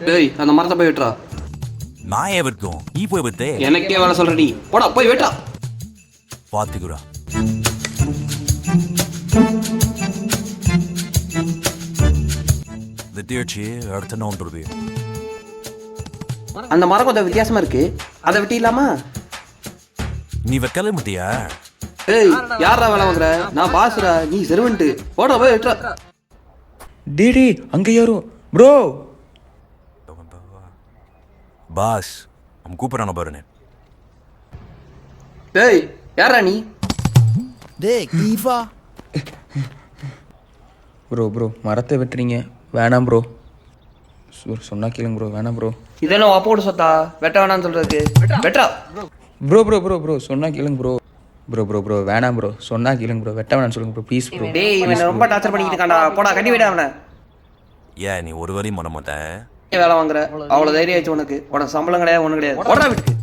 டேய் அந்த மரத்தை போய் வெட்டுறா. நான் ஏன் வெட்டும், நீ போய் வெட்டு. எனக்கே வேலை சொல்ற நீ, போடா போய் வெட்டுறா. பாத்துக்குறா. வெட்டியாச்சு, அடுத்த என்ன ஒன்றது? அந்த மரம் கொஞ்சம் வித்தியாசமா இருக்கு, அதை வெட்டிடலாமா? நீ வைக்கல மாட்டியா? ஏய் யாரா வேலை வாங்குற? நான் பாசுரா, நீ செருவன்ட்டு. போடா போய் வெட்டுறா. டேடி அங்க யாரும் ப்ரோ. பாஸ் அவன் கூப்பிட்றான பாருன்னு. டேய் யாரா நீ? டேய் கீஃபா. ப்ரோ ப்ரோ மரத்தை வெட்டுறீங்க, வேணாம் ப்ரோ. சொன்னா கேளுங்க ப்ரோ, வேணாம் ப்ரோ. இதெல்லாம் அப்போடு சொத்தா வெட்ட வேணாம்னு சொல்றதுக்கு? வெட்டா. ப்ரோ ப்ரோ ப்ரோ ப்ரோ சொன்னா கேளுங்க ப்ரோ. ப்ரோ ப்ரோ ப்ரோ வேணாம் ப்ரோ, சொன்னா கேளுங்க ப்ரோ, வெட்ட வேணாம்னு சொல்லுங்க ப்ரோ ப்ளீஸ் ப்ரோ. டேய் இவன் ரொம்ப டார்ச்சர் பண்ணிட்டு இருக்கான்டா, போடா கட்டி விட அவனை. ஏன் நீ ஒரு வரையும் பண்ண மாட்டேன்? வேலை வாங்குற அவ்வளவு தைரியம் ஆச்சு உனக்கு? உனக்கு சம்பளம் கிடையாது, ஒண்ணு கிடையாது. போடா வீட்டுக்கு.